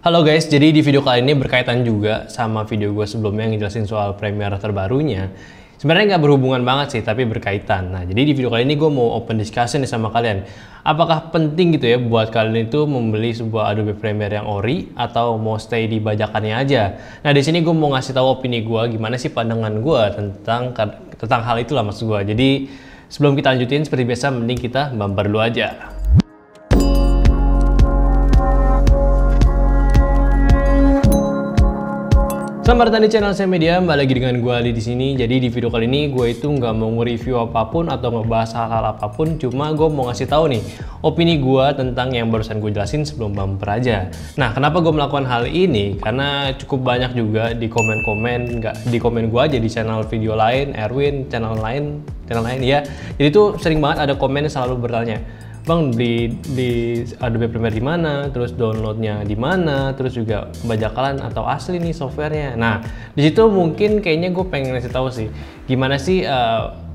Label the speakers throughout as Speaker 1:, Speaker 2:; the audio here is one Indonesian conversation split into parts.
Speaker 1: Halo guys, jadi di video kali ini berkaitan juga sama video gue sebelumnya yang ngejelasin soal Premiere terbarunya. Sebenarnya nggak berhubungan banget sih, tapi berkaitan. Nah, jadi di video kali ini gue mau open discussion nih sama kalian. Apakah penting gitu ya buat kalian itu membeli sebuah Adobe Premiere yang ori atau mau stay di bajakannya aja? Nah, di sini gue mau ngasih tahu opini gue, gimana sih pandangan gue tentang hal itu lah maksud gue. Jadi sebelum kita lanjutin, seperti biasa, mending kita bumper dulu aja. Selamat datang di channel Saya Media, kembali lagi dengan gue Ali di sini. Jadi di video kali ini gue itu nggak mau nge-review apapun atau ngebahas hal-hal apapun, cuma gue mau ngasih tahu nih opini gue tentang yang barusan gue jelasin sebelum bumper aja. Nah, kenapa gue melakukan hal ini? Karena cukup banyak juga di komen-komen, nggak di komen gue aja, di channel video lain, Erwin, channel lain ya. Jadi tuh sering banget ada komen yang selalu bertanya, Bang, di Adobe Premiere di mana, terus downloadnya di mana, terus juga bajakalan atau asli nih softwarenya. Nah, di situ mungkin kayaknya gue pengen ngasih tahu sih, gimana sih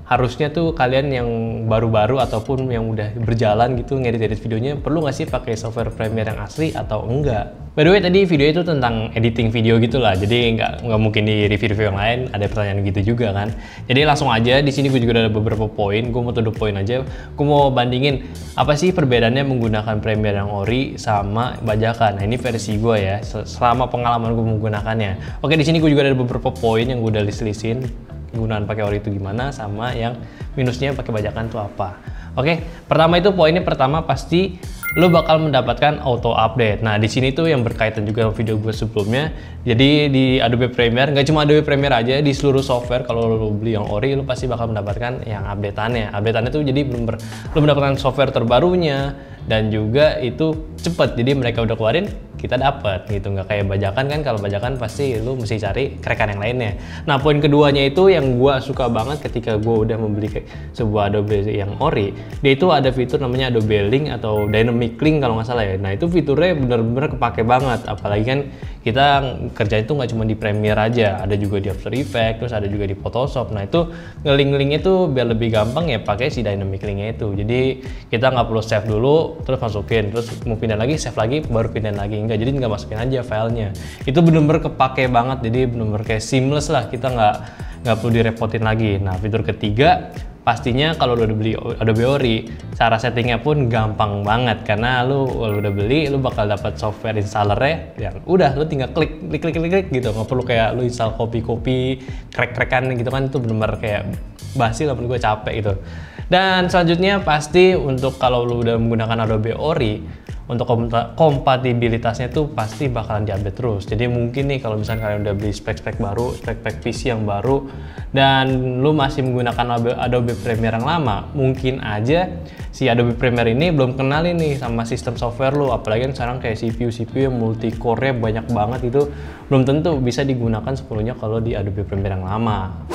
Speaker 1: harusnya tuh kalian yang baru-baru ataupun yang udah berjalan gitu ngedit videonya, perlu nggak sih pakai software Premiere yang asli atau enggak? By the way, tadi video itu tentang editing video gitulah, jadi nggak mungkin di review-review yang lain ada pertanyaan gitu juga kan. Jadi langsung aja, di sini gue juga ada beberapa poin, gue mau to the point aja. Gue mau bandingin apa sih perbedaannya menggunakan Premiere yang ori sama bajakan. Nah, ini versi gue ya, selama pengalaman gue menggunakannya. Oke, di sini gue juga ada beberapa poin yang gue udah list-listin. Penggunaan pakai ori itu gimana, sama yang minusnya pakai bajakan itu apa. Oke, pertama itu poinnya pertama pasti lo bakal mendapatkan auto update. Nah, di sini tuh yang berkaitan juga sama video gue sebelumnya. Jadi di Adobe Premiere, nggak cuma Adobe Premiere aja, di seluruh software kalau lo beli yang ori, lo pasti bakal mendapatkan yang updateannya. Updateannya tuh jadi lo mendapatkan software terbarunya, dan juga itu cepet, jadi mereka udah keluarin kita dapat gitu, nggak kayak bajakan kan. Kalau bajakan pasti lu mesti cari kerekan yang lainnya. Nah, poin keduanya itu yang gua suka banget ketika gua udah membeli sebuah Adobe yang ori, dia itu ada fitur namanya Adobe Link atau Dynamic Link kalau nggak salah ya. Nah, itu fiturnya bener-bener kepake banget, apalagi kan kita kerja itu nggak cuma di Premiere aja, ada juga di After Effects, terus ada juga di Photoshop. Nah, itu nge-link-linknya tuh biar lebih gampang ya pakai si Dynamic Link-nya itu. Jadi kita nggak perlu save dulu terus masukin, terus mau pindah lagi, save lagi, baru pindah lagi. Enggak, jadi nggak masukin aja filenya. Itu bener-bener kepake banget, jadi bener-bener kayak seamless lah, kita nggak perlu direpotin lagi. Nah, fitur ketiga pastinya kalau lo udah beli Adobe Ori, cara settingnya pun gampang banget, karena lo udah beli, lo bakal dapat software installernya yang udah lo tinggal klik gitu, nggak perlu kayak lo install copy crack-crackan gitu kan. Itu bener-bener kayak basi lah, menurut gue capek gitu. Dan selanjutnya pasti untuk kalau lo udah menggunakan Adobe Ori, untuk kompatibilitasnya tuh pasti bakalan diupdate terus. Jadi mungkin nih kalau misalnya kalian udah beli spek-spek baru, spek PC yang baru, dan lu masih menggunakan Adobe Premiere yang lama, mungkin aja si Adobe Premiere ini belum kenal nih sama sistem software lu. Apalagi kan sekarang kayak CPU yang multi core-nya banyak banget, itu belum tentu bisa digunakan sepenuhnya kalau di Adobe Premiere yang lama.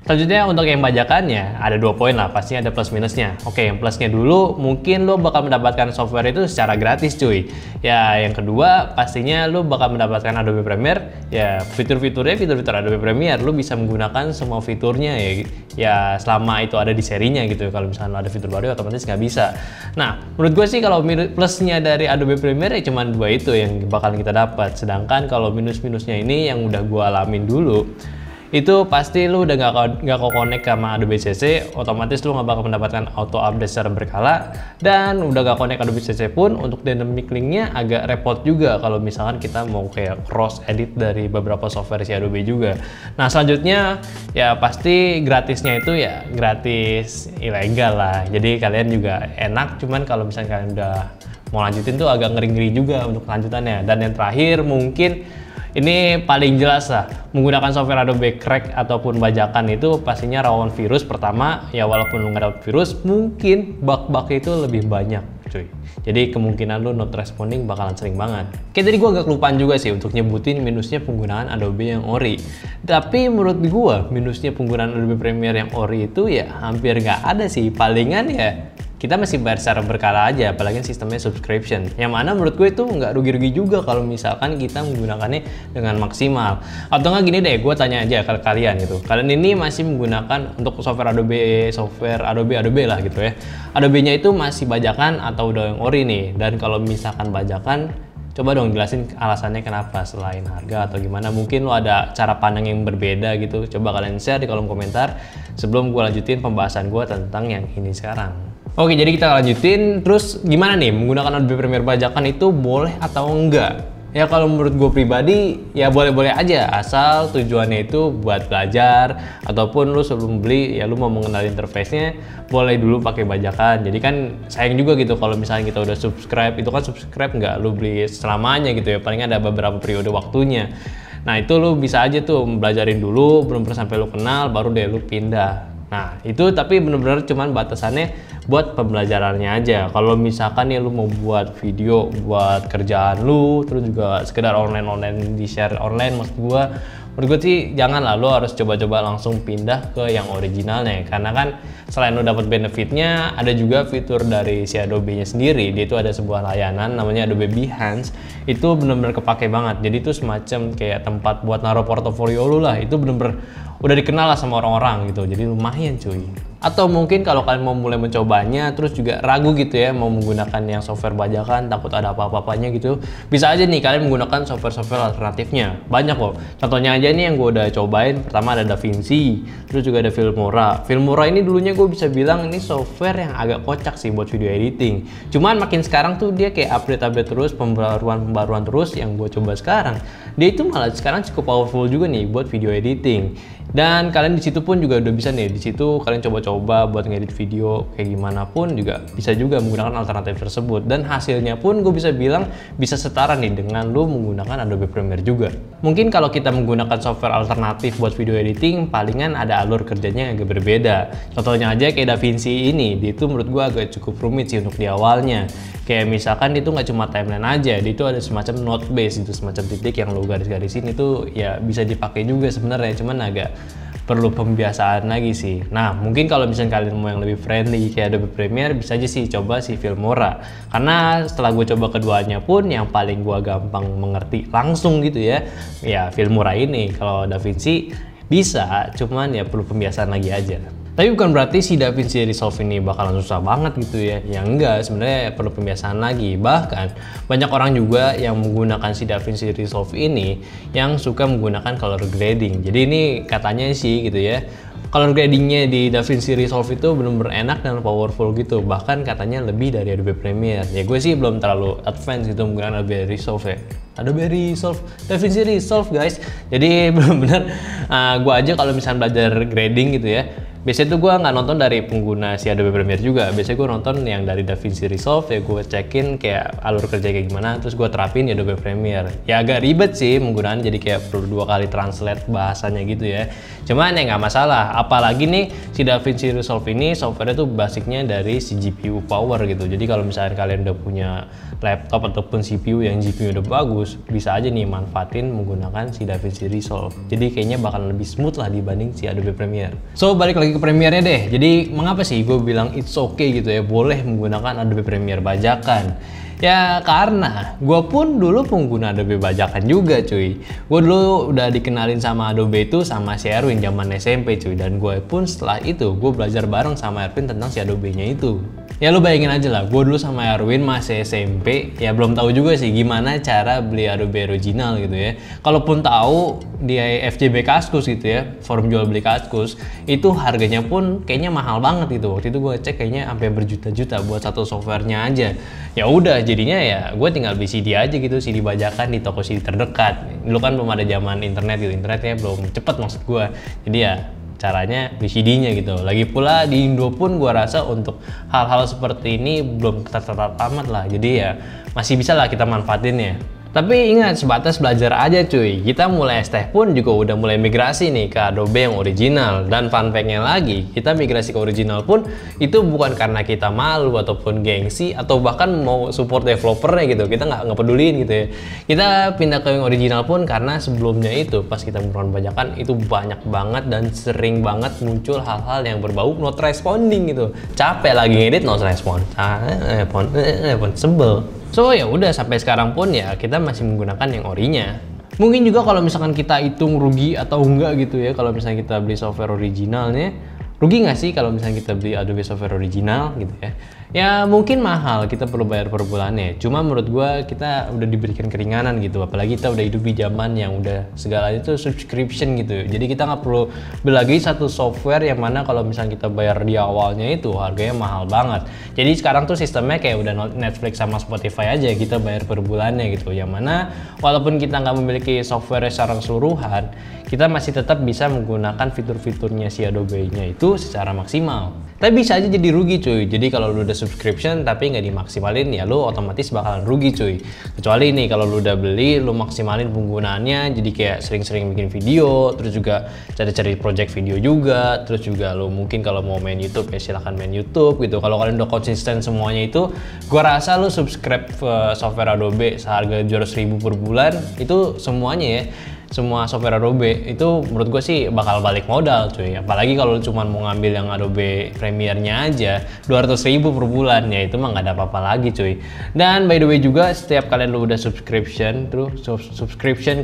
Speaker 1: Selanjutnya untuk yang bajakannya ada 2 poin lah, pastinya ada plus minusnya. Oke, yang plusnya dulu, mungkin lo bakal mendapatkan software itu secara gratis cuy. Ya, yang kedua pastinya lo bakal mendapatkan Adobe Premiere, ya fitur-fiturnya fitur Adobe Premiere, lo bisa menggunakan semua fiturnya ya selama itu ada di serinya gitu. Kalau misalnya ada fitur baru otomatis nggak bisa. Nah, menurut gue sih kalau plusnya dari Adobe Premiere ya cuma 2 itu yang bakal kita dapat. Sedangkan kalau minus-minusnya ini yang udah gue alamin dulu, itu pasti lu udah nggak connect sama Adobe CC, otomatis lu nggak bakal mendapatkan auto update secara berkala, dan udah nggak connect Adobe CC pun untuk dynamic linknya agak repot juga kalau misalkan kita mau kayak cross edit dari beberapa software si Adobe juga. Nah, selanjutnya ya pasti gratisnya itu ya gratis ilegal lah, jadi kalian juga enak, cuman kalau misalnya kalian udah mau lanjutin tuh agak ngeri-ngeri juga untuk kelanjutannya. Dan yang terakhir mungkin ini paling jelas lah, menggunakan software Adobe Crack ataupun bajakan itu pastinya rawan virus. Pertama, ya walaupun lu nggak dapet virus, mungkin bug-bug itu lebih banyak cuy. Jadi kemungkinan lu not responding bakalan sering banget. Kayak tadi gue agak kelupaan juga sih untuk nyebutin minusnya penggunaan Adobe yang ori. Tapi menurut gue, minusnya penggunaan Adobe Premiere yang ori itu ya hampir nggak ada sih. Palingan ya kita masih bayar secara berkala aja, apalagi sistemnya subscription, yang mana menurut gue itu nggak rugi-rugi juga kalau misalkan kita menggunakannya dengan maksimal. Atau nggak gini deh, gue tanya aja ke kalian gitu, kalian ini masih menggunakan untuk software Adobe lah gitu ya, Adobe-nya itu masih bajakan atau udah yang ori nih? Dan kalau misalkan bajakan, Coba dong jelasin alasannya kenapa, selain harga atau gimana. Mungkin lo ada cara pandang yang berbeda gitu. Coba kalian share di kolom komentar sebelum gue lanjutin pembahasan gue tentang yang ini sekarang. Oke, jadi kita lanjutin. Terus gimana nih menggunakan Adobe Premiere bajakan itu boleh atau enggak? Ya kalau menurut gue pribadi ya boleh-boleh aja, asal tujuannya itu buat belajar ataupun lu sebelum beli ya lu mau mengenal interface-nya, boleh dulu pakai bajakan. Jadi kan sayang juga gitu kalau misalnya kita udah subscribe, itu kan subscribe nggak lu beli selamanya gitu ya, paling ada beberapa periode waktunya. Nah itu lu bisa aja tuh belajarin dulu, belum sampai lu kenal baru deh lu pindah. Nah itu tapi bener-bener cuman batasannya buat pembelajarannya aja. Kalau misalkan ya lu mau buat video buat kerjaan lu, terus juga sekedar online di share online, menurut gue sih jangan lah, lu harus coba-coba langsung pindah ke yang originalnya. Karena kan selain lu dapat benefitnya, ada juga fitur dari si Adobe-nya sendiri. Dia itu ada sebuah layanan namanya Adobe Behance. Itu bener-bener kepake banget. Jadi itu semacam kayak tempat buat naruh portofolio lu lah. Itu bener-bener udah dikenal lah sama orang-orang gitu, jadi lumayan cuy. Atau mungkin kalau kalian mau mulai mencobanya terus juga ragu gitu ya mau menggunakan yang software bajakan, takut ada apa-apanya gitu, bisa aja nih kalian menggunakan software alternatifnya. Banyak kok, contohnya aja nih yang gue udah cobain. Pertama ada DaVinci, terus juga ada Filmora. Filmora ini dulunya gue bisa bilang ini software yang agak kocak sih buat video editing, cuman makin sekarang tuh dia kayak update terus, pembaruan terus. Yang gue coba sekarang dia itu malah sekarang cukup powerful juga nih buat video editing. Dan kalian di situ pun juga udah bisa nih, di situ kalian coba-coba buat ngedit video kayak gimana pun juga bisa juga menggunakan alternatif tersebut. Dan hasilnya pun gue bisa bilang bisa setara nih dengan lu menggunakan Adobe Premiere juga. Mungkin kalau kita menggunakan software alternatif buat video editing, palingan ada alur kerjanya yang agak berbeda. Contohnya aja kayak DaVinci ini, dia itu menurut gue agak cukup rumit sih untuk di awalnya. Kayak misalkan itu nggak cuma timeline aja, dia itu ada semacam note base, itu semacam titik yang lo garis-garisin, itu ya bisa dipakai juga sebenarnya, cuman agak perlu pembiasaan lagi sih. Nah mungkin kalau misalnya kalian mau yang lebih friendly kayak Adobe Premiere, bisa aja sih coba si Filmora. Karena setelah gue coba keduanya pun yang paling gue gampang mengerti langsung gitu ya Filmora ini. Kalau DaVinci bisa, cuman ya perlu pembiasaan lagi aja. Tapi bukan berarti si DaVinci Resolve ini bakalan susah banget gitu ya. Ya enggak, sebenarnya perlu pembiasaan lagi. Bahkan banyak orang juga yang menggunakan si DaVinci Resolve ini yang suka menggunakan color grading. Jadi ini katanya sih gitu ya, color gradingnya di DaVinci Resolve itu benar-benar enak dan powerful gitu. Bahkan katanya lebih dari Adobe Premiere. Ya gue sih belum terlalu advance gitu menggunakan Adobe Resolve ya. Adobe Resolve, DaVinci Resolve guys. Jadi benar-benar gue aja kalau misalnya belajar grading gitu ya, biasanya tuh gue nggak nonton dari pengguna si Adobe Premiere juga. Biasanya gue nonton yang dari DaVinci Resolve ya, gue cekin kayak alur kerja kayak gimana, terus gue terapin di Adobe Premiere. Ya agak ribet sih penggunaan, jadi kayak perlu 2 kali translate bahasanya gitu ya. Cuman ya nggak masalah, apalagi nih si DaVinci Resolve ini software tuh basicnya dari si GPU power gitu. Jadi kalau misalnya kalian udah punya laptop ataupun CPU yang GPU udah bagus, bisa aja nih manfaatin menggunakan si DaVinci Resolve. Jadi kayaknya bakal lebih smooth lah dibanding si Adobe Premiere. So balik lagi ke Premiere-nya deh. Jadi mengapa sih gue bilang it's okay gitu ya, boleh menggunakan Adobe Premiere bajakan? Ya karena gue pun dulu pengguna Adobe bajakan juga cuy. Gue dulu udah dikenalin sama Adobe itu sama si Erwin zaman SMP cuy. Dan gue pun setelah itu gue belajar bareng sama Erwin tentang si Adobe-nya itu. Ya lu bayangin aja lah, gue dulu sama Erwin masih SMP, ya belum tahu juga sih gimana cara beli Adobe original gitu ya. Kalaupun tahu di FJB Kaskus gitu ya, forum jual beli Kaskus, itu harganya pun kayaknya mahal banget gitu. Waktu itu gue cek kayaknya sampai berjuta-juta buat satu softwarenya aja. Ya udah jadinya ya gue tinggal beli CD aja gitu, CD bajakan di toko CD terdekat. Dulu kan belum ada zaman internet gitu, internetnya belum cepet maksud gue. Jadi ya caranya beli CD-nya gitu. Lagi pula di Indo pun gua rasa untuk hal-hal seperti ini belum ketat amat lah. Jadi ya masih bisa lah kita manfaatin ya. Tapi ingat, sebatas belajar aja cuy. Kita mulai STeh pun juga udah mulai migrasi nih ke Adobe yang original. Dan fun fact-nya lagi, kita migrasi ke original pun itu bukan karena kita malu ataupun gengsi atau bahkan mau support developernya gitu. Kita nggak peduliin gitu ya. Kita pindah ke yang original pun karena sebelumnya itu pas kita menggunakan bajakan itu banyak banget dan sering banget muncul hal-hal yang berbau not responding gitu. Capek lagi ngedit not respond. Sebel. So ya udah sampai sekarang pun ya kita masih menggunakan yang orinya. Mungkin juga kalau misalkan kita hitung rugi atau enggak gitu ya, kalau misalnya kita beli software originalnya, rugi nggak sih kalau misalnya kita beli Adobe software original gitu ya? Ya mungkin mahal, kita perlu bayar per bulannya. Cuma menurut gua kita udah diberikan keringanan gitu. Apalagi kita udah hidup di zaman yang udah segalanya itu subscription gitu. Jadi kita nggak perlu beli lagi satu software yang mana kalau misalnya kita bayar di awalnya itu harganya mahal banget. Jadi sekarang tuh sistemnya kayak udah Netflix sama Spotify aja, kita bayar per bulannya gitu. Yang mana walaupun kita nggak memiliki software secara keseluruhan, kita masih tetap bisa menggunakan fitur-fiturnya si Adobe-nya itu secara maksimal. Tapi bisa aja jadi rugi cuy. Jadi kalau lu udah subscription tapi nggak dimaksimalin ya lu otomatis bakalan rugi cuy. Kecuali nih kalau lu udah beli, lu maksimalin penggunaannya, jadi kayak sering-sering bikin video, terus juga cari-cari project video juga, terus juga lu mungkin kalau mau main YouTube ya silahkan main YouTube gitu. Kalau kalian udah konsisten semuanya itu, gua rasa lu subscribe software Adobe seharga 200.000 per bulan itu semuanya ya. Semua software Adobe itu menurut gue sih bakal balik modal cuy. Apalagi kalau cuma mau ngambil yang Adobe Premiere-nya aja 200.000 per bulan, ya itu mah nggak ada apa-apa lagi cuy. Dan by the way juga setiap kalian lu udah subscription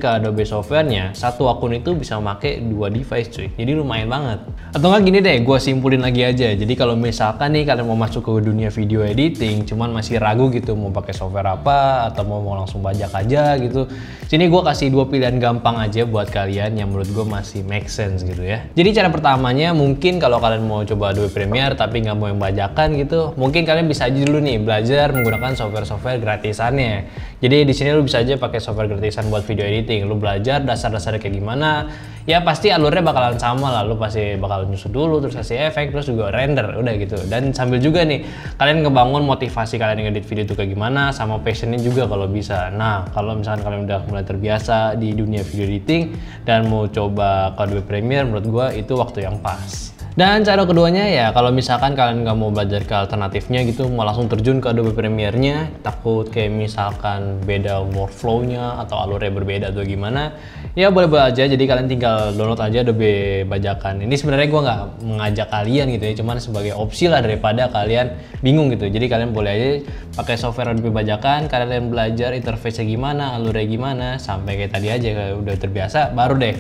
Speaker 1: ke Adobe software-nya, satu akun itu bisa pakai 2 device cuy. Jadi lumayan banget. Atau nggak gini deh, gue simpulin lagi aja. Jadi kalau misalkan nih kalian mau masuk ke dunia video editing, cuman masih ragu gitu mau pakai software apa atau mau langsung bajak aja gitu. Sini gue kasih 2 pilihan gampang aja buat kalian yang menurut gue masih make sense gitu ya. Jadi cara pertamanya mungkin kalau kalian mau coba Adobe Premiere tapi nggak mau yang bajakan gitu, mungkin kalian bisa aja dulu nih belajar menggunakan software gratisannya. Jadi di sini lu bisa aja pakai software gratisan buat video editing. Lu belajar dasar-dasarnya kayak gimana. Ya pasti alurnya bakalan sama lah, lu pasti bakal nyusun dulu, terus kasih efek, terus juga render, udah gitu. Dan sambil juga nih, kalian ngebangun motivasi kalian ngedit video itu kayak gimana, sama passionnya juga kalau bisa. Nah, kalau misalkan kalian udah mulai terbiasa di dunia video editing, dan mau coba ke Adobe Premiere, menurut gua itu waktu yang pas. Dan cara keduanya ya kalau misalkan kalian nggak mau belajar ke alternatifnya gitu, mau langsung terjun ke Adobe Premiere-nya, takut kayak misalkan beda workflow-nya atau alurnya berbeda atau gimana, ya boleh-boleh aja. Jadi kalian tinggal download aja Adobe bajakan. Ini sebenarnya gue nggak mengajak kalian gitu ya, cuman sebagai opsi lah daripada kalian bingung gitu. Jadi kalian boleh aja pakai software Adobe bajakan, kalian belajar interface-nya gimana, alurnya gimana, sampai kayak tadi aja kalau udah terbiasa, baru deh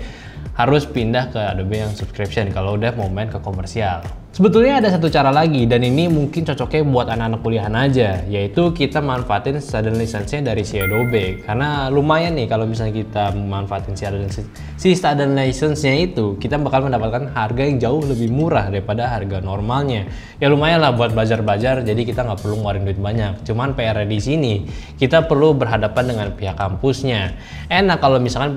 Speaker 1: harus pindah ke Adobe yang subscription kalau udah mau main ke komersial. Sebetulnya ada satu cara lagi, dan ini mungkin cocoknya buat anak-anak kuliahan aja, yaitu kita manfaatin student license-nya dari si Adobe. Karena lumayan nih kalau misalnya kita manfaatin si student license-nya itu, kita bakal mendapatkan harga yang jauh lebih murah daripada harga normalnya. Ya lumayan lah buat belajar-belajar, jadi kita nggak perlu ngeluarin duit banyak. Cuman PR di sini, kita perlu berhadapan dengan pihak kampusnya. Enak kalau misalkan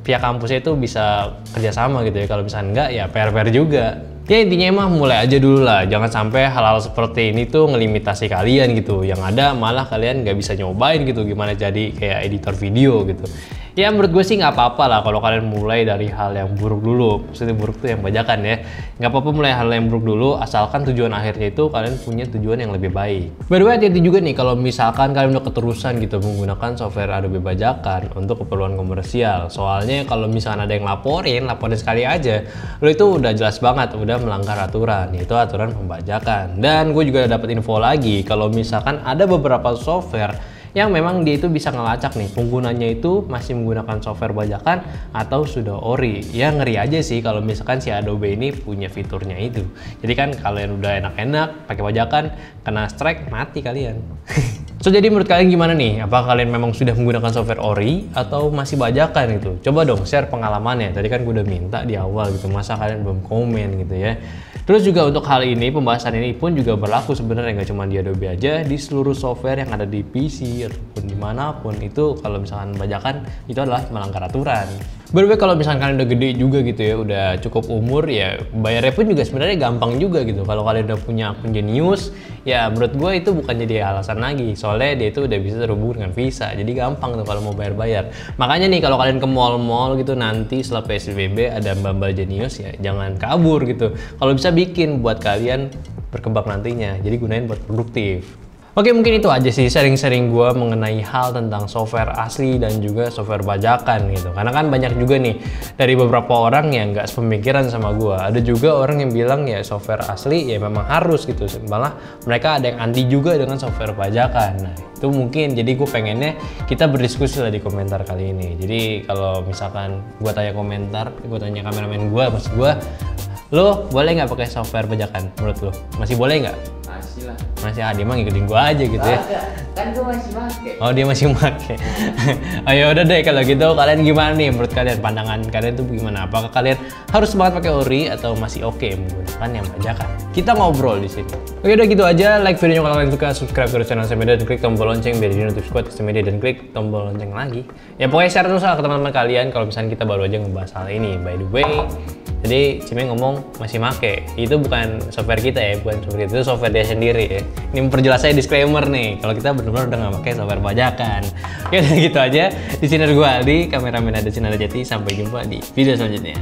Speaker 1: pihak kampusnya itu bisa kerjasama gitu ya, kalau misalkan enggak ya PR juga. Ya intinya emang mulai aja dulu lah, jangan sampai hal-hal seperti ini tuh ngelimitasi kalian gitu. Yang ada malah kalian nggak bisa nyobain gitu gimana jadi kayak editor video gitu. Ya menurut gue sih nggak apa-apa lah kalau kalian mulai dari hal yang buruk dulu. Maksudnya buruk tuh yang bajakan ya. Nggak apa-apa mulai hal yang buruk dulu, asalkan tujuan akhirnya itu kalian punya tujuan yang lebih baik. By the way, hati-hati juga nih kalau misalkan kalian udah keterusan gitu menggunakan software Adobe bajakan untuk keperluan komersial. Soalnya kalau misalkan ada yang laporin sekali aja, lo itu udah jelas banget udah melanggar aturan, yaitu aturan pembajakan. Dan gue juga dapat info lagi kalau misalkan ada beberapa software yang memang dia itu bisa ngelacak nih penggunanya itu masih menggunakan software bajakan atau sudah ori. Ya ngeri aja sih kalau misalkan si Adobe ini punya fiturnya itu. Jadi kan kalian udah enak-enak pakai bajakan, kena strike mati kalian. So jadi menurut kalian gimana nih? Apakah kalian memang sudah menggunakan software ori atau masih bajakan gitu? Coba dong share pengalamannya. Tadi kan gue udah minta di awal gitu, masa kalian belum komen gitu ya. Terus juga untuk hal ini, pembahasan ini pun juga berlaku sebenarnya nggak cuma di Adobe aja, di seluruh software yang ada di PC ataupun dimanapun itu kalau misalkan bajakan itu adalah melanggar aturan. By kalau misalkan kalian udah gede juga gitu ya, udah cukup umur ya, bayarnya pun juga sebenarnya gampang juga gitu. Kalau kalian udah punya akun Genius, ya menurut gue itu bukan jadi alasan lagi. Soalnya dia itu udah bisa terhubung dengan Visa, jadi gampang tuh kalau mau bayar-bayar. Makanya nih kalau kalian ke mall-mall gitu nanti setelah PSBB ada Mbak Genius ya, jangan kabur gitu. Kalau bisa bikin buat kalian berkembang nantinya, jadi gunain buat produktif. Oke, mungkin itu aja sih sharing-sharing gue mengenai hal tentang software asli dan juga software bajakan gitu. Karena kan banyak juga nih dari beberapa orang yang nggak sepemikiran sama gue. Ada juga orang yang bilang ya software asli ya memang harus gitu. Malah mereka ada yang anti juga dengan software bajakan. Nah itu mungkin jadi gue pengennya kita berdiskusi lah di komentar kali ini. Jadi kalau misalkan gue tanya komentar, gue tanya kameramen gue, maksud gue, lo boleh nggak pakai software bajakan menurut lo? Masih boleh nggak?
Speaker 2: Masih lah.
Speaker 1: Masih dia mah ngikutin gua aja gitu ya.
Speaker 2: Kan gua masih pakai.
Speaker 1: Oh, dia masih pakai. Ayo udah deh kalau gitu, kalian gimana nih menurut kalian, pandangan kalian tuh gimana? Apakah kalian harus banget pakai ori atau masih oke menggunakan yang bajakan? Kita ngobrol di sini. Oke, udah gitu aja. Like videonya kalau kalian suka, subscribe ke channel Semedia dan klik tombol lonceng biar jadi notifikasi buat Semedia dan klik tombol lonceng lagi. Ya pokoknya share terus lah ke teman-teman kalian kalau misalnya kita baru aja ngebahas hal ini. By the way, jadi Cime ngomong masih make, itu bukan software kita ya, bukan software kita, itu software dia sendiri ya. Ini memperjelas saya disclaimer nih, kalau kita benar-benar udah nggak pakai software bajakan. Oke, udah gitu aja. Di sini ada gue Aldi, kameramen ada Sinar Jati. Sampai jumpa di video selanjutnya.